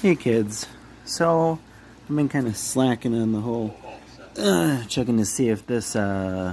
Hey kids, so I've been kind of slacking on the whole checking to see if this airbrush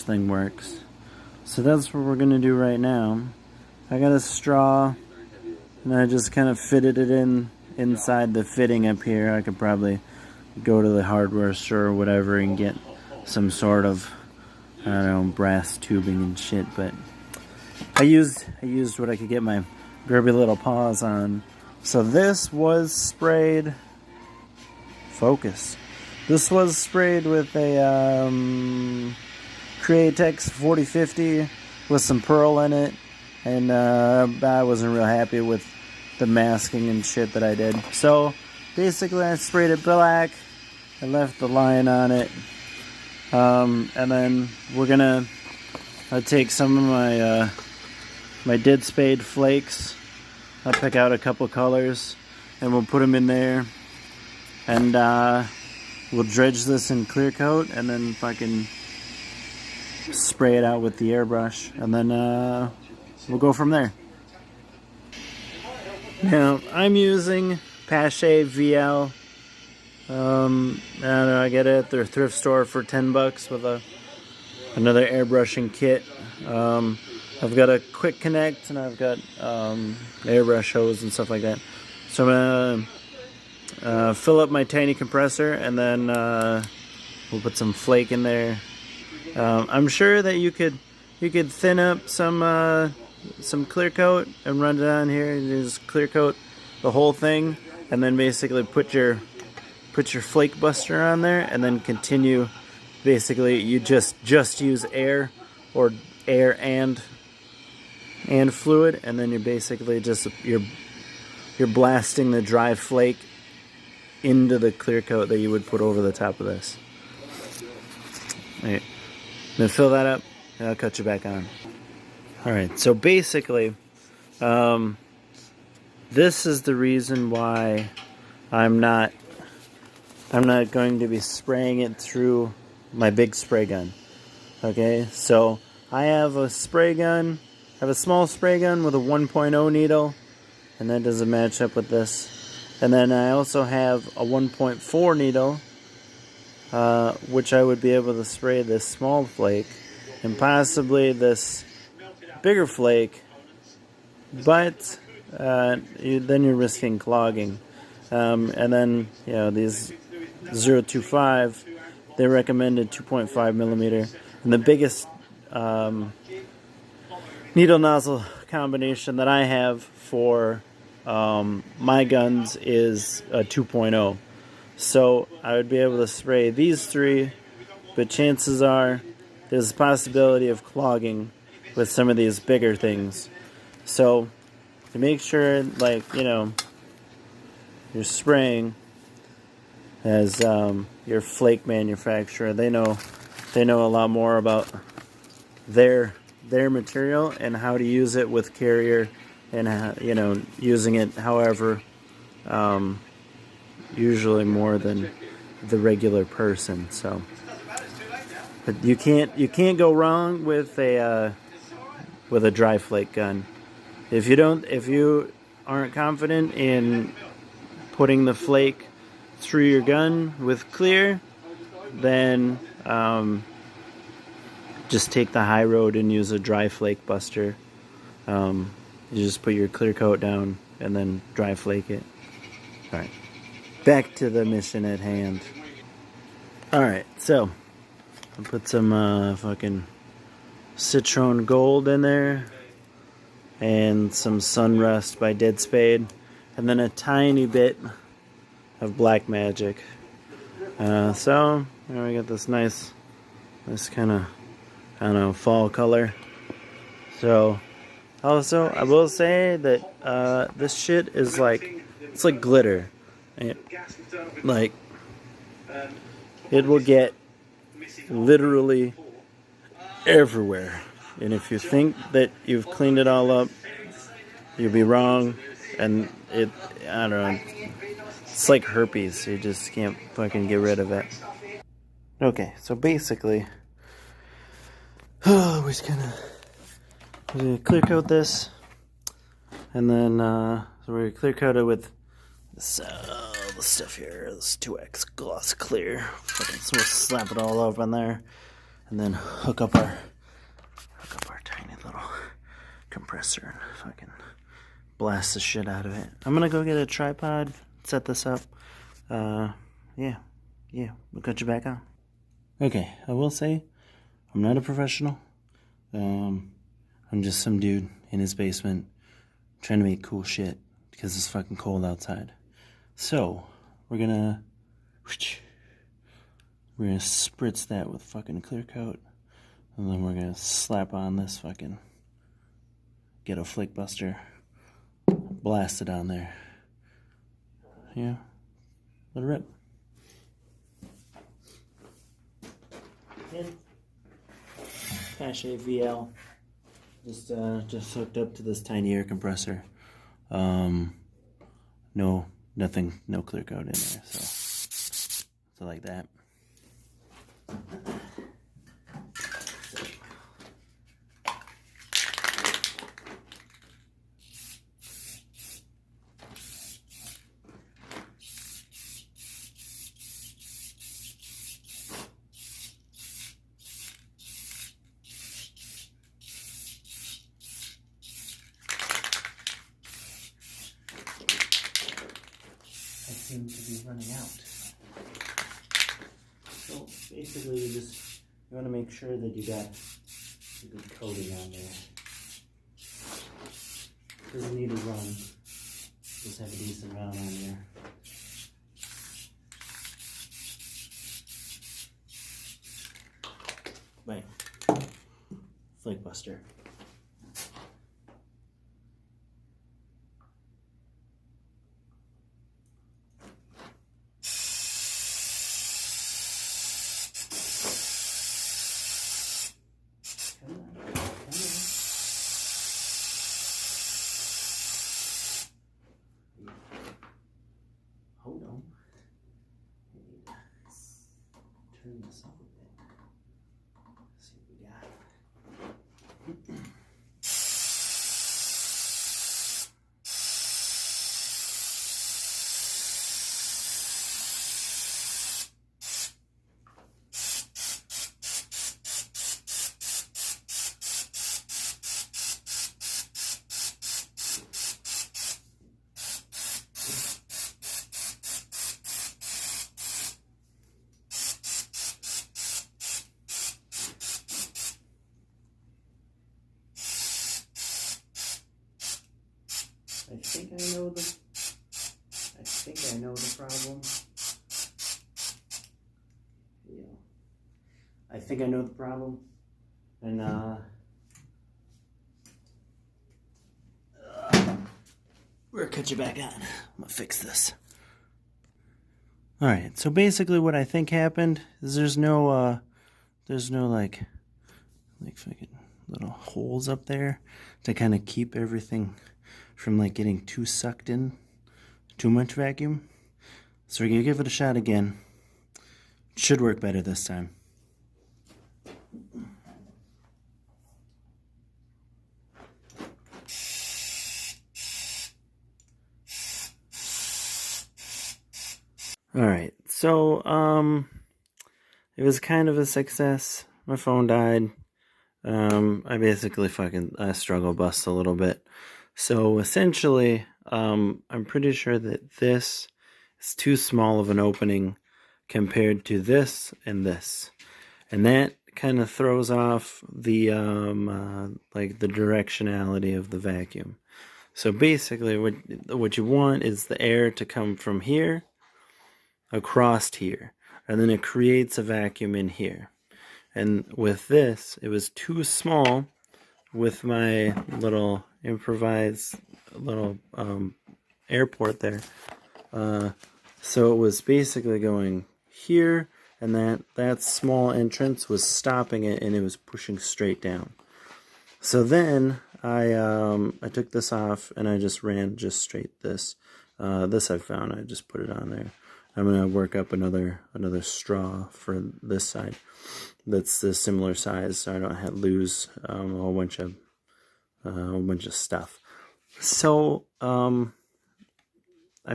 thing works. So that's what we're gonna do right now. I got a straw and I just kind of fitted it inside the fitting up here. I could probably go to the hardware store or whatever and get some sort of, I don't know, brass tubing and shit, but I used what I could get my grubby little paws on. So this was sprayed, focus. This was sprayed with a Createx 4050 with some pearl in it, and I wasn't real happy with the masking and shit that I did. So basically I sprayed it black, I left the line on it, and then we're gonna take some of my dead spade flakes. I'll pick out a couple colors and we'll put them in there, and we'll dredge this in clear coat and then fucking spray it out with the airbrush, and then we'll go from there. Now I'm using Pache VL. I don't know, I get it at their thrift store for $10 with another airbrushing kit. I've got a quick connect and I've got airbrush hose and stuff like that. So I'm gonna fill up my tiny compressor, and then we'll put some flake in there. I'm sure that you could thin up some clear coat and run it on here and just clear coat the whole thing, and then basically put your Flake Buster on there, and then continue. Basically, you just use air or air and fluid, and then you're basically just you're blasting the dry flake into the clear coat that you would put over the top of this. Alright, then fill that up and I'll cut you back on. Alright, so basically this is the reason why I'm not going to be spraying it through my big spray gun. Okay, so I have a spray gun. I have a small spray gun with a 1.0 needle, and that doesn't match up with this. And then I also have a 1.4 needle, which I would be able to spray this small flake and possibly this bigger flake, but then you're risking clogging. And then, you know, these 0.25, they recommended 2.5 millimeter, and the biggest needle nozzle combination that I have for my guns is a 2.0. So I would be able to spray these three, but chances are there's a possibility of clogging with some of these bigger things. So to make sure, like, you know, you're spraying as your flake manufacturer, they know a lot more about their material and how to use it with carrier, and how, you know, using it however, usually more than the regular person. So, but you can't go wrong with a dry flake gun. If you aren't confident in putting the flake through your gun with clear, then just take the high road and use a dry Flake Buster. You just put your clear coat down and then dry flake it. Alright, back to the mission at hand. Alright, so I'll put some fucking Citron Gold in there, and some Sunrust by Dead Spade, and then a tiny bit of Black Magic. So there we got this nice kind of, I don't know, fall color. So also I will say that this shit is like, it's like glitter. It will get literally everywhere, and if you think that you've cleaned it all up, you'll be wrong. And I don't know, it's like herpes. You just can't fucking get rid of it. Okay, so basically, we're just gonna clear coat this. and then so we're gonna clear coat it with this the stuff here, this 2X gloss clear. So we'll slap it all over in there, and then hook up our tiny little compressor and fucking blast the shit out of it. I'm gonna go get a tripod, set this up. Yeah, we'll cut you back on. Okay, I will say, I'm not a professional. I'm just some dude in his basement trying to make cool shit because it's fucking cold outside. So, we're gonna spritz that with fucking clear coat, and then we're gonna slap on this fucking ghetto Flake Buster, blast it on there. Yeah, let it rip. Pache VL, just hooked up to this tiny air compressor. Nothing, no clear coat in there, so like that. Seem to be running out. So basically you want to make sure that you got a good coating on there. Doesn't need to run. Just have a decent amount on there. Bam. Flake Buster. Hold on. I need to turn this up a bit. Let's see what we got. I think I know the problem. Yeah. I think I know the problem. And we're gonna cut you back on. I'm gonna fix this. Alright, so basically what I think happened is there's no like fucking little holes up there to kind of keep everything from like getting too sucked in, too much vacuum. So we're gonna give it a shot again. It should work better this time. Alright, so it was kind of a success. My phone died. I basically I struggle bust a little bit. So essentially, I'm pretty sure that this is too small of an opening compared to this and this. And that kind of throws off the like the directionality of the vacuum. So basically what you want is the air to come from here across here, and then it creates a vacuum in here. And with this, it was too small with my little improvised little airport there. So it was basically going here, and that small entrance was stopping it, and it was pushing straight down. So then I took this off, and I just ran just straight this. This I found. I just put it on there. I'm gonna work up another straw for this side that's the similar size, so I don't lose a whole bunch of stuff. So, I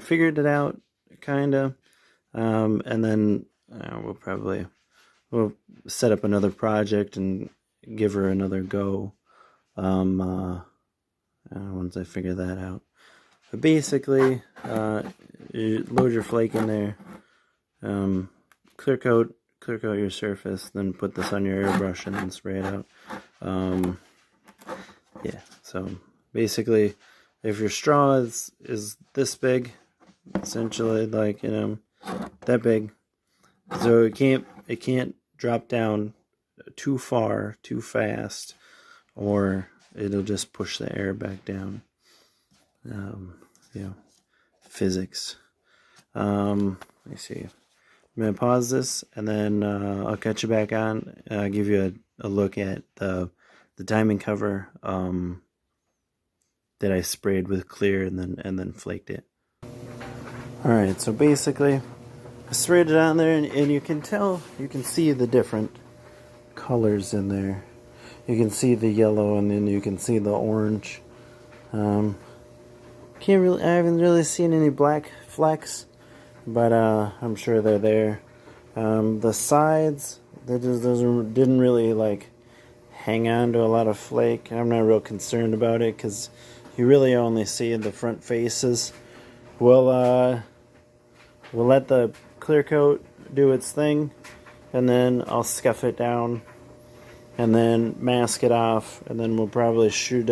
figured it out, kinda, and then we'll set up another project and give her another go, once I figure that out. But basically, you load your flake in there, clear coat your surface, then put this on your airbrush and then spray it out. Yeah, so basically, if your straw is this big, essentially, like, that big, so it can't drop down too far too fast, or it'll just push the air back down. Physics. Let me see. I'm gonna pause this, and then I'll catch you back on. Give you a look at the diamond cover that I sprayed with clear and then flaked it. All right, so basically, I sprayed it on there, and you can see the different colors in there. You can see the yellow, and then you can see the orange. I haven't really seen any black flecks, but I'm sure they're there. The sides, those didn't really like hang on to a lot of flake. I'm not real concerned about it because you really only see the front faces. We'll let the clear coat do its thing, and then I'll scuff it down and then mask it off, and then we'll probably shoot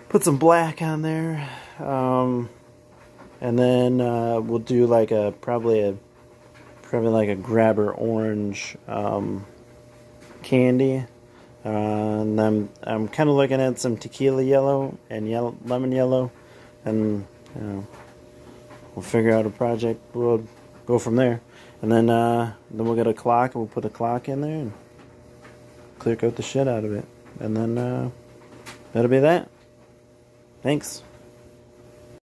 put some black on there, and then we'll do like probably like a grabber orange candy, and I'm kind of looking at some tequila yellow and lemon yellow, and we'll figure out a project. We'll go from there, and then we'll get a clock, and we'll put a clock in there and clear coat the shit out of it, and then that'll be that. Thanks.